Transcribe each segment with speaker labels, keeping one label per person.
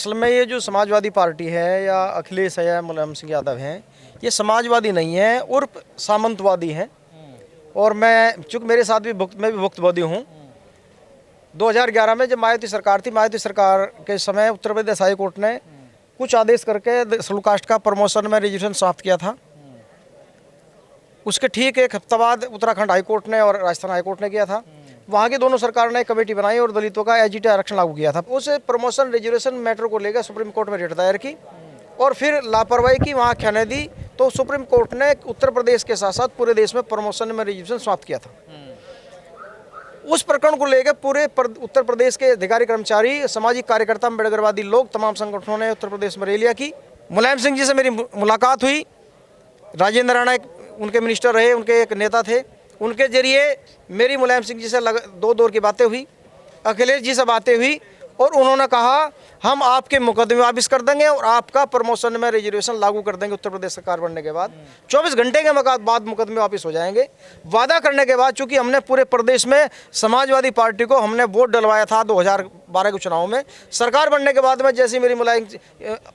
Speaker 1: असल में ये जो समाजवादी पार्टी है या अखिलेश है या मुलायम सिंह यादव हैं, ये समाजवादी नहीं है, उर्फ सामंतवादी हैं। और मैं चूँकि मेरे साथ भी मैं भी भुक्तभोगी हूँ। 2011 में जब मायावती सरकार थी, मायावती सरकार के समय उत्तर प्रदेश हाई कोर्ट ने कुछ आदेश करके शेड्यूल कास्ट का प्रमोशन में रिजर्वेशन समाप्त किया था। उसके ठीक एक हफ्ता बाद उत्तराखंड हाई कोर्ट ने और राजस्थान हाई कोर्ट ने किया था। वहाँ की दोनों सरकार ने कमेटी बनाई और दलितों का एसजीटी आरक्षण लागू किया था। उस प्रमोशन रिजर्वेशन मैटर को लेकर सुप्रीम कोर्ट में रिट दायर की और फिर लापरवाही की वहाँ आख्या दी, तो सुप्रीम कोर्ट ने उत्तर प्रदेश के साथ साथ पूरे देश में प्रमोशन में रिजर्वेशन समाप्त किया था। उस प्रकरण को लेकर पूरे उत्तर प्रदेश के अधिकारी, कर्मचारी, सामाजिक कार्यकर्ता, अम्बेडकरवादी लोग, तमाम संगठनों ने उत्तर प्रदेश में रैलियां की। मुलायम सिंह जी से मेरी मुलाकात हुई। राजेंद्र राणा उनके मिनिस्टर रहे, उनके एक नेता थे, उनके जरिए मेरी मुलायम सिंह जी से दो दौर की बातें हुई, अखिलेश जी से बातें हुई और उन्होंने कहा हम आपके मुकदमे वापस कर देंगे और आपका प्रमोशन में रिजर्वेशन लागू कर देंगे। उत्तर प्रदेश सरकार बनने के बाद 24 घंटे के बाद मुकदमे वापस हो जाएंगे। वादा करने के बाद, चूंकि हमने पूरे प्रदेश में समाजवादी पार्टी को हमने वोट डलवाया था 2012 के चुनाव में, सरकार बनने के बाद में जैसे मेरी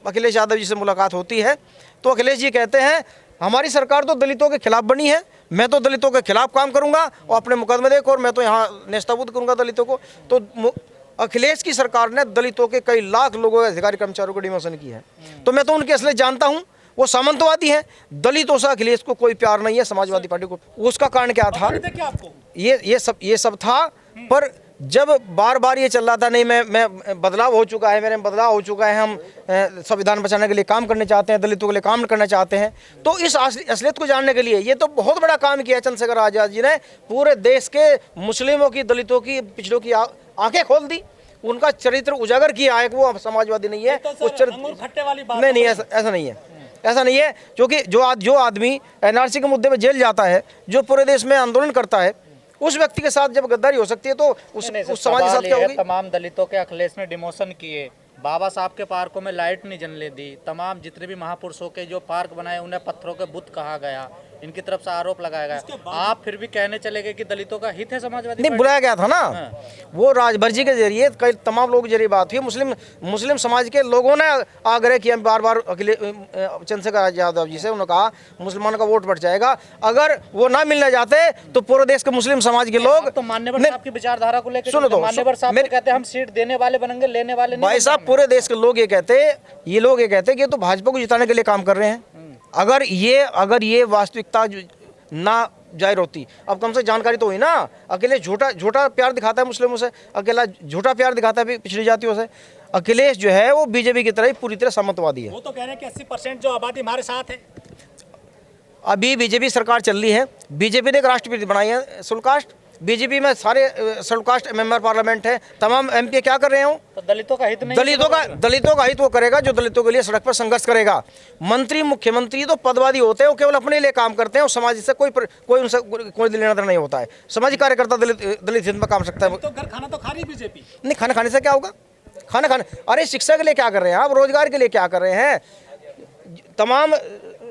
Speaker 1: अखिलेश यादव जी से मुलाकात होती है तो अखिलेश जी कहते हैं हमारी सरकार तो दलितों के खिलाफ बनी है, मैं तो दलितों के खिलाफ काम करूंगा और अपने मुकदमे देखो और मैं तो यहाँ नेस्ताबूद करूंगा दलितों को। तो अखिलेश की सरकार ने दलितों के कई लाख लोगों, अधिकारी, कर्मचारियों को डिमोशन की है। तो मैं तो उनके असलियत जानता हूँ, वो सामंतवादी हैं। दलितों से अखिलेश को कोई प्यार नहीं है, समाजवादी पार्टी को। उसका कारण क्या था? ये सब था। पर जब बार बार ये चल रहा था नहीं मैं बदलाव हो चुका है, मेरे में बदलाव हो चुका है, हम संविधान बचाने के लिए काम करने चाहते हैं, दलितों के लिए काम करना चाहते हैं, तो इस असलियत को जानने के लिए ये तो बहुत बड़ा काम किया चंद्रशेखर आजाद जी ने। पूरे देश के मुस्लिमों की, दलितों की, पिछड़ों की आंखें खोल दी, उनका चरित्र उजागर किया है कि वो समाजवादी नहीं है। वो चरित्र वाली बात नहीं, ऐसा नहीं है, ऐसा नहीं है। क्योंकि जो आदमी एनआरसी के मुद्दे पर जेल जाता है, जो पूरे देश में आंदोलन करता है, उस व्यक्ति के साथ जब गद्दारी हो सकती है तो उस समाज के साथ क्या होगी?
Speaker 2: तमाम दलितों के अखिलेश ने डिमोशन किए, बाबा साहब के पार्कों में लाइट नहीं जलने दी, तमाम जितने भी महापुरुषों के जो पार्क बनाए उन्हें पत्थरों के बुत कहा गया, इनकी तरफ से आरोप लगाया गया। आप फिर भी कहने चले गए कि दलितों का हित है समाजवादी?
Speaker 1: नहीं, बुलाया गया था ना। वो राजभर जी के जरिए कई तमाम लोग जरिए बात हुई। मुस्लिम समाज के लोगों ने आग्रह किया बार बार चंद्रशेखर यादव जी से, उन्होंने कहा मुसलमानों का वोट बढ़ जाएगा, अगर वो ना मिलने जाते तो पूरे देश के मुस्लिम समाज के लोग।
Speaker 2: तो मान्यवर साहब की विचारधारा को लेकर सुनो, तो मान्यवर साहब कहते हैं हम सीट देने वाले बनेंगे, लेने वाले नहीं।
Speaker 1: भाई साहब, पूरे देश के लोग ये कहते कि तो भाजपा को जिताने के लिए काम कर रहे हैं। अगर ये वास्तविकता ना जाहिर होती, अब कम से जानकारी तो हुई ना। अखिलेश झूठा प्यार दिखाता है मुस्लिमों से, अकेला झूठा प्यार दिखाता है पिछड़ी जातियों से। अखिलेश जो है वो बीजेपी की तरह ही पूरी तरह सामंतवादी है।
Speaker 3: वो तो कह रहे हैं कि 80% जो आबादी हमारे साथ है।
Speaker 1: अभी बीजेपी सरकार चल रही है, बीजेपी ने एक राष्ट्रपति बनाई है शेड्यूल कास्ट। बीजेपी में सारे शेड्यूल कास्ट मेंबर पार्लियामेंट है, तमाम एमपी क्या कर रहे हो?
Speaker 2: तो दलितों का हित नहीं,
Speaker 1: दलितों का हित वो करेगा जो दलितों के लिए सड़क पर संघर्ष करेगा। मंत्री, मुख्यमंत्री तो पदवादी होते हैं, वो केवल अपने लिए काम करते हैं और समाज से कोई लेना देना नहीं होता है। सामाजिक कार्यकर्ता दलित हित में काम सकता है।
Speaker 3: तो घर खाना तो खा रही बीजेपी
Speaker 1: नहीं, खाना खाने से क्या होगा? खाना खाने, अरे शिक्षा के लिए क्या कर रहे हैं आप? रोजगार के लिए क्या कर रहे हैं? तमाम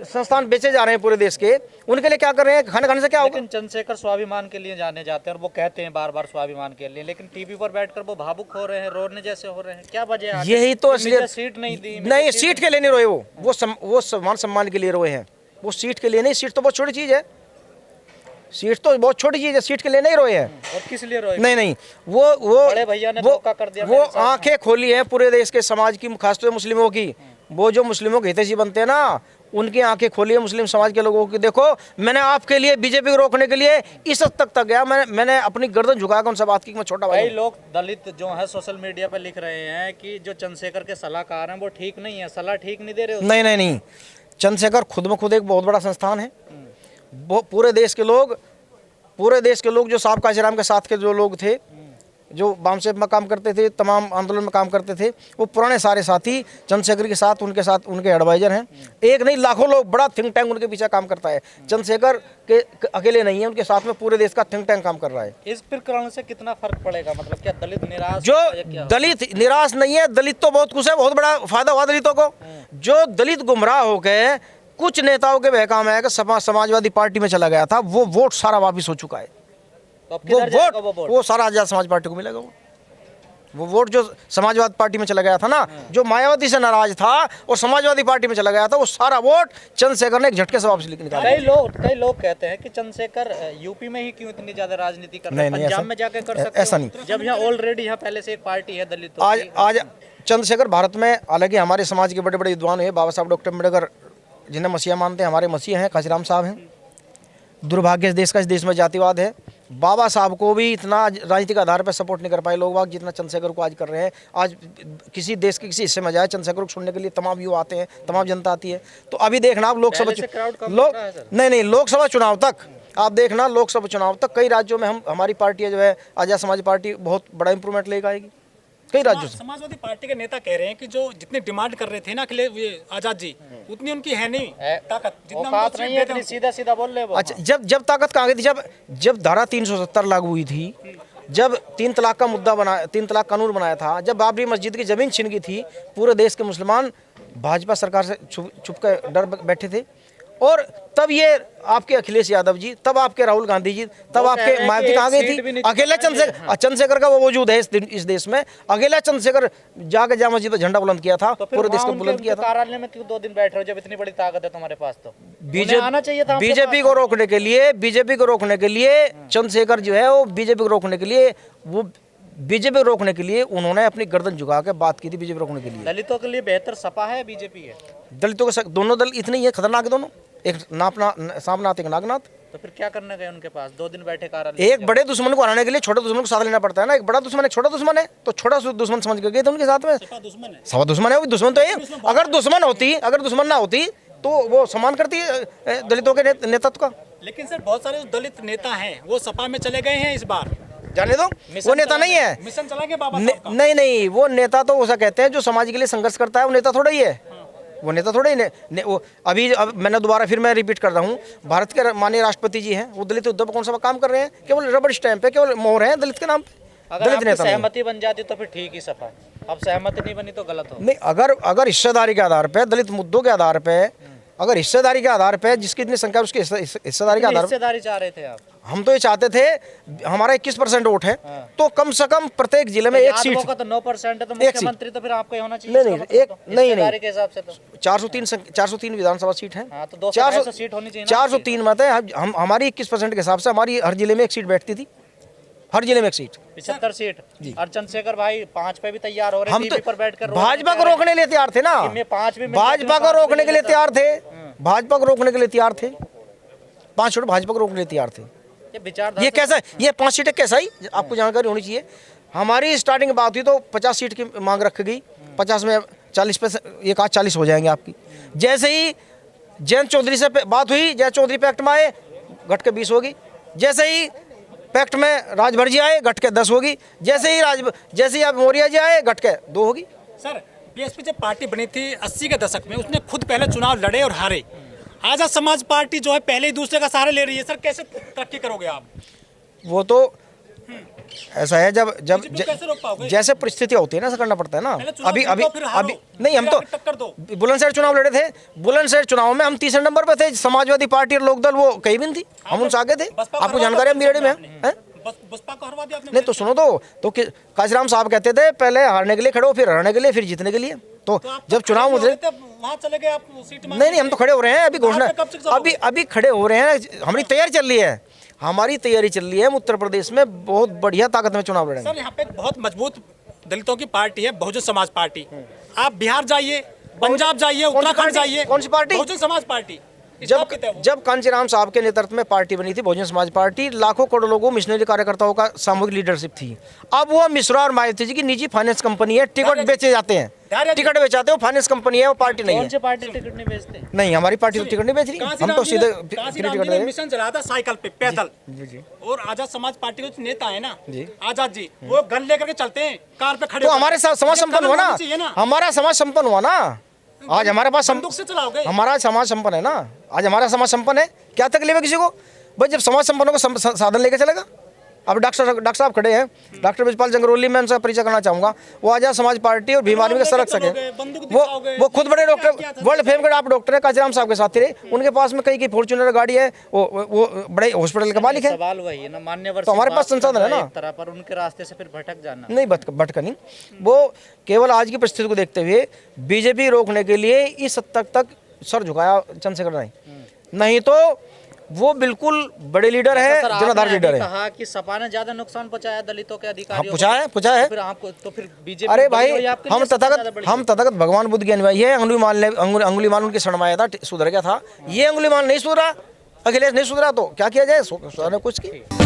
Speaker 1: संस्थान बेचे जा रहे हैं पूरे देश के, उनके लिए क्या कर रहे हैं? खाना खाने से क्या होगा?
Speaker 2: लेकिन चंद्रशेखर स्वाभिमान के लिए जाने जाते हैं और वो कहते हैं बार बार स्वाभिमान के लिए, लेकिन टीवी पर बैठकर वो भावुक हो रहे हैं, रोने जैसे हो रहे हैं। क्या वजह है?
Speaker 1: यही तो असलियत।
Speaker 2: सीट नहीं दी,
Speaker 1: नहीं, सीट के लिए नहीं रोए वो सम्मान के लिए रोए हैं। वो सीट के लिए नहीं, सीट तो बहुत छोटी चीज है, सीट तो बहुत छोटी चीज है, सीट के लिए नहीं रोए हैं।
Speaker 2: और किस लिए रोए?
Speaker 1: नहीं, वो
Speaker 2: बड़े भैया ने धोखा कर दिया।
Speaker 1: वो आंखें खोली है पूरे देश के समाज की, खासतौर मुस्लिमों की। वो जो मुस्लिमों के हितैषी बनते हैं ना, उनकी आंखें खोली है मुस्लिम समाज के लोगों की। देखो, मैंने आपके लिए, बीजेपी को रोकने के लिए इस हद तक गया, मैंने अपनी गर्दन झुकाकर उनसे बात की कि मैं छोटा भाई।
Speaker 2: कई लोग दलित जो है सोशल मीडिया पर लिख रहे हैं कि जो चंद्रशेखर के सलाहकार हैं वो ठीक नहीं है, सलाह ठीक नहीं दे रहे।
Speaker 1: नहीं, चंद्रशेखर खुद में खुद एक बहुत बड़ा संस्थान है। पूरे देश के लोग जो साहब काशीराम के साथ के जो लोग थे, जो बामसेप में काम करते थे, तमाम आंदोलन में काम करते थे, वो पुराने सारे साथी चंद्रशेखर के साथ उनके एडवाइजर हैं। एक नहीं, लाखों लोग, बड़ा थिंक टैंक उनके पीछे काम करता है। चंद्रशेखर के अकेले नहीं है, उनके साथ में पूरे देश का थिंक टैंक काम कर रहा है।
Speaker 2: इस प्रकरण से कितना फर्क पड़ेगा? मतलब क्या दलित निराश?
Speaker 1: जो दलित निराश नहीं है, दलित तो बहुत खुश है, बहुत बड़ा फायदा हुआ दलितों को। जो दलित गुमराह हो गए, कुछ नेताओं के बहकाम है कि समाजवादी पार्टी में चला गया था, वो वोट सारा वापिस हो चुका है।
Speaker 2: तो वो सारा
Speaker 1: आजाद समाज पार्टी को मिलेगा। वो वो वोट जो समाजवादी पार्टी में चला गया था ना, जो मायावती से नाराज था और समाजवादी पार्टी में चला गया था, वो सारा वोट चंद्रशेखर ने एक झटके से वापस निकाला।
Speaker 2: कई लोग कहते हैं कि चंद्रशेखर यूपी में ही क्यों इतनी ज्यादा राजनीति कर रहे हैं,
Speaker 1: नहीं,
Speaker 2: पंजाब
Speaker 1: ऐसा-
Speaker 2: में जाके कर सकते
Speaker 1: ऐसा
Speaker 2: हो?
Speaker 1: नहीं।
Speaker 2: जब यहाँ ऑलरेडी यहाँ पहले से एक पार्टी है दलितों
Speaker 1: आज
Speaker 2: की।
Speaker 1: आज चंद्रशेखर भारत में, हालांकि हमारे समाज के बड़े बड़े विद्वान हुए, बाबा साहब डॉक्टर अम्बेडकर जिन्हें मसीहा मानते हैं, हमारे मसीह हैं, काशीराम साहब हैं। दुर्भाग्य इस देश का, इस देश में जातिवाद है। बाबा साहब को भी इतना राजनीतिक आधार पर सपोर्ट नहीं कर पाए लोग बाग जितना चंद्रशेखर को आज कर रहे हैं। आज किसी देश के किसी हिस्से में जाए, चंद्रशेखर को सुनने के लिए तमाम युवा आते हैं, तमाम जनता आती है। तो अभी देखना आप लोकसभा
Speaker 2: पहले से crowd कम लग रहा है सर।
Speaker 1: नहीं, लोकसभा चुनाव तक आप देखना, लोकसभा चुनाव तक कई राज्यों में हमारी पार्टी जो है आजाद समाज पार्टी बहुत बड़ा इंप्रूवमेंट लेकर आएगी कई राज्यों से।
Speaker 3: समाजवादी पार्टी के नेता कह रहे हैं कि जो जितनी डिमांड कर रहे थे ना अखिलेश ये आजाद जी, उतनी उनकी है नहीं ताकत, जितना
Speaker 2: औकात
Speaker 3: उनको
Speaker 2: नहीं
Speaker 3: सीट
Speaker 2: है,
Speaker 3: देते
Speaker 2: इतनी
Speaker 3: हैं।
Speaker 2: सीधा सीधा बोल रहे हैं वो।
Speaker 1: अच्छा, जब ताकत कहाँ गई थी? जब धारा 370 लागू हुई थी, जब 3 तलाक का मुद्दा बनाया, 3 तलाक कानून बनाया था, जब बाबरी मस्जिद की जमीन छीन गई थी, पूरे देश के मुसलमान भाजपा सरकार से छुप कर डर बैठे थे। और तब ये आपके अखिलेश यादव जी, तब आपके राहुल गांधी जी, तब आपके मायावती कहाँ गई थी? अकेला चंद्रशेखर का वो वजूद है इस देश में। अकेला चंद्रशेखर जाके जामा मस्जिद पर झंडा बुलंद किया था,
Speaker 2: तो फिर
Speaker 1: पूरे देश
Speaker 2: वहाँ
Speaker 1: को बुलंद
Speaker 2: उनके
Speaker 1: किया था।
Speaker 2: कार्यालय में क्यों 2 दिन बैठ रहे हो जब इतनी बड़ी ताकत है तुम्हारे पास? तो
Speaker 1: बीजेपी
Speaker 2: आना चाहिए था आपके
Speaker 1: बीजेपी
Speaker 2: पास।
Speaker 1: को रोकने के लिए, बीजेपी को रोकने के लिए चंद्रशेखर जो है वो बीजेपी को रोकने के लिए, वो बीजेपी को रोकने के लिए उन्होंने अपनी गर्दन झुका के बात की थी बीजेपी रोकने के लिए।
Speaker 2: दलितों के लिए बेहतर सपा है, बीजेपी है?
Speaker 1: दलितों के दोनों दल इतने ही है खतरनाक है दोनों, एक सांपनाथ एक नागनाथ।
Speaker 2: तो फिर क्या करने गए उनके पास? 2 दिन बैठे कार्यालय।
Speaker 1: एक बड़े दुश्मन को हराने के लिए छोटे दुश्मन को साथ लेना पड़ता है ना। एक बड़ा दुश्मन एक छोटा दुश्मन है, तो छोटा दुश्मन समझ के गए थे उनके साथ में।
Speaker 3: दुश्मन है,
Speaker 1: सवा दुश्मन है, वो दुश्मन तो है। अगर दुश्मन ना होती तो वो सम्मान करती दलितों के नेतृत्व का।
Speaker 3: लेकिन सर बहुत सारे जो दलित नेता हैं वो सपा में चले गए हैं इस बार।
Speaker 1: जाने दो, वो नेता नहीं है।
Speaker 3: मिशन चला गया बाबा साहब का।
Speaker 1: नहीं, वो नेता तो ऐसा कहते हैं जो समाज के लिए संघर्ष करता है, वो नेता थोड़ा ही है। वो नेता थोड़ा ही वो अब मैंने दोबारा फिर मैं रिपीट कर रहा हूँ, भारत के माननीय राष्ट्रपति जी हैं, वो दलित उद्धव पर कौन सा काम कर रहे हैं? केवल रबड़ स्टैंप पे, केवल मोहर है दलित के नाम पे।
Speaker 2: अगर
Speaker 1: दलित
Speaker 2: आपकी
Speaker 1: नेता नहीं।
Speaker 2: सहमति बन जाती तो फिर ठीक ही सपा, अब सहमति नहीं बनी तो गलत हो।
Speaker 1: नहीं, अगर हिस्सेदारी के आधार पे, दलित मुद्दों के आधार पे, अगर हिस्सेदारी के आधार पे, जिसकी इतनी संख्या उसकी हिस्सेदारी के आधार पे,
Speaker 2: हिस्सेदारी चाह रहे थे आप?
Speaker 1: हम तो ये चाहते थे, हमारा 21% वोट है, तो कम से कम प्रत्येक जिले में एक सीट।
Speaker 2: का तो 9% है, तो
Speaker 1: एक सीट।
Speaker 2: मुख्यमंत्री तो फिर आपका ही होना चाहिए।
Speaker 1: नहीं,
Speaker 2: इसका मतलब
Speaker 1: एक
Speaker 2: तो
Speaker 1: नहीं
Speaker 2: हिस्सेदारी के हिसाब से तो
Speaker 1: 403 विधानसभा सीट है।
Speaker 2: हाँ, तो 200 सीट होनी चाहिए ना।
Speaker 1: 403 मत है। हम हमारी 21% के हिसाब से हमारी हर जिले में एक सीट बैठती थी, हर जिले में एक सीट।
Speaker 2: 75 सीट। और चंद्रशेखर भाई 5 पे भी तैयार हो रहे,
Speaker 1: हम
Speaker 2: टीवी पर
Speaker 1: तो
Speaker 2: बैठकर
Speaker 1: भाजपा को रोकने के लिए तैयार थे ना,
Speaker 2: मैं 5 भी
Speaker 1: भाजपा को रोकने के लिए तैयार थे, भाजपा को रोकने के लिए तैयार थे, 5 छोड़ भाजपा को रोकने के लिए तैयार थे।
Speaker 2: ये विचारधारा
Speaker 1: ये कैसा, ये 5 सीटें कैसा ही आपको जानकारी होनी चाहिए। हमारी स्टार्टिंग बात हुई तो 50 सीट की मांग रखी गई, 50 में 40 पे ये कहा 40 हो जाएंगे आपकी। जैसे ही जयंत चौधरी से बात हुई, जयंत चौधरी पैक्ट में आए, घट के 20 होगी। जैसे ही पैक्ट में राजभर जी आए, घट के 10 होगी। जैसे ही आप मौर्य जी आए, घट के 2 होगी।
Speaker 3: सर बीएसपी जब पार्टी बनी थी 80 के दशक में, उसने खुद पहले चुनाव लड़े और हारे। आजाद समाज पार्टी जो है पहले ही दूसरे का सहारा ले रही है। सर कैसे तरक्की करोगे आप?
Speaker 1: वो तो ऐसा है, जब
Speaker 3: कैसे रोक पाओगे?
Speaker 1: जैसे परिस्थितियाँ होती है ना, ऐसा करना पड़ता है ना।
Speaker 3: पहले चुनाव
Speaker 1: अभी
Speaker 3: जीतो, फिर हारो,
Speaker 1: नहीं, हम
Speaker 3: फिर
Speaker 1: तो
Speaker 3: आगे टक्कर दो।
Speaker 1: बुलंदशहर चुनाव लड़े थे, बुलंदशहर चुनाव में हम 3 नंबर पे थे। समाजवादी पार्टी और लोकदल वो कहीं भी नहीं थी, हम उनसे आगे थे।
Speaker 3: बसपा को
Speaker 1: आपको
Speaker 3: हरवा
Speaker 1: जानकारी है,
Speaker 3: दिया
Speaker 1: मेरे में
Speaker 3: आपने।
Speaker 1: है।
Speaker 3: बसपा को हरवा दिया आपने।
Speaker 1: नहीं तो सुनो तो काशीराम साहब कहते थे पहले हारने के लिए खड़े हो, फिर हराने के लिए, फिर जीतने के लिए। तो
Speaker 3: आप
Speaker 1: जब चुनाव उतरे,
Speaker 3: वहाँ चले गए आप सीट में।
Speaker 1: नहीं, हम तो खड़े हो रहे हैं। अभी घोषणा,
Speaker 3: आप कब से जाओगे?
Speaker 1: अभी खड़े हो रहे हैं। हमारी तैयारी चल रही है, हमारी तैयारी चल रही है। हम उत्तर प्रदेश में बहुत बढ़िया ताकत में चुनाव लड़ेंगे।
Speaker 3: सर यहाँ पे एक बहुत मजबूत दलितों की पार्टी है बहुजन समाज पार्टी। आप बिहार जाइए, पंजाब जाइए,
Speaker 1: कौन सी
Speaker 3: उत्तराखंड
Speaker 1: पार्टी?
Speaker 3: जाइए।
Speaker 1: कौन सी पार्टी?
Speaker 3: बहुजन समाज पार्टी।
Speaker 1: जब कांचीराम साहब के नेतृत्व में पार्टी बनी थी बहुजन समाज पार्टी, लाखों करोड़ों लोगों मिशनरी कार्यकर्ताओं का सामूहिक लीडरशिप थी। अब वो मिश्रा और मायावती जी की निजी फाइनेंस कंपनी है, टिकट बेचे जाते हैं, टिकट बेचाते हो, फाइनेंस कंपनी है, वो पार्टी नहीं
Speaker 2: कौन
Speaker 1: है।
Speaker 2: से पार्टी टिकट नहीं बेचते?
Speaker 1: नहीं, हमारी पार्टी तो टिकट नहीं बेच रही, हम तो सीधे फ्री टिकट दे रहे हैं।
Speaker 3: मिशन चलाया था साइकिल पे पैदल।
Speaker 1: जी।
Speaker 3: और आजाद समाज पार्टी के जो नेता है ना
Speaker 1: जी।
Speaker 3: आजाद जी, वो गन लेकर के चलते हैं, कार पे खड़े
Speaker 1: तो
Speaker 3: होकर।
Speaker 1: हमारे साथ समाज
Speaker 3: ये
Speaker 1: संपन्न
Speaker 3: कदम
Speaker 1: हुआ
Speaker 3: होनी चाहिए
Speaker 1: ना, हमारा समाज संपन्न हुआ ना। आज हमारे पास
Speaker 3: बंदूक से चलाओगे?
Speaker 1: हमारा समाज संपन्न है ना, आज हमारा समाज संपन्न है। क्या तकलीफ है किसी को? भाई जब समाज संपन्न को साधन लेके चलेगा, अब डॉक्टर साहब खड़े हैं, डॉक्टर ब्रजपाल जंगरोली, मैं उनसे परिचय करना चाहूंगा। वो आजाद समाज पार्टी और भीम आर्मी के सड़क सके, वो खुद बड़े डॉक्टर, वर्ल्ड फेम के आप डॉक्टर है, काजीराम साहब के साथ थे, उनके पास में कई फॉर्च्यूनर गाड़ी है, वो बड़े हॉस्पिटल के मालिक है।
Speaker 2: सवाल वही है ना, मान्यवर
Speaker 1: तो हमारे पास संसाधन है ना,
Speaker 2: एक तरह पर उनके रास्ते से फिर भटक जाना
Speaker 1: नहीं भटका नहीं। वो केवल आज की परिस्थिति को देखते हुए बीजेपी रोकने के लिए इस हद तक सर झुकाया चंद्रशेखर राय, नहीं तो वो बिल्कुल बड़े लीडर है, जनाधार लीडर है।
Speaker 2: कहा कि सपा ने ज्यादा नुकसान पहुंचाया दलितों के अधिकारियों
Speaker 1: को, पूछा है।
Speaker 2: फिर आपको तो फिर बीजेपी,
Speaker 1: अरे भाई हम तथागत भगवान बुद्ध के अनुयायी है। अंगुलीमाल उनकी शरण में आया था, सुधर गया था, ये अंगुलीमाल नहीं सुधरा, अखिलेश नहीं सुधरा, तो क्या किया जाए, कुछ की।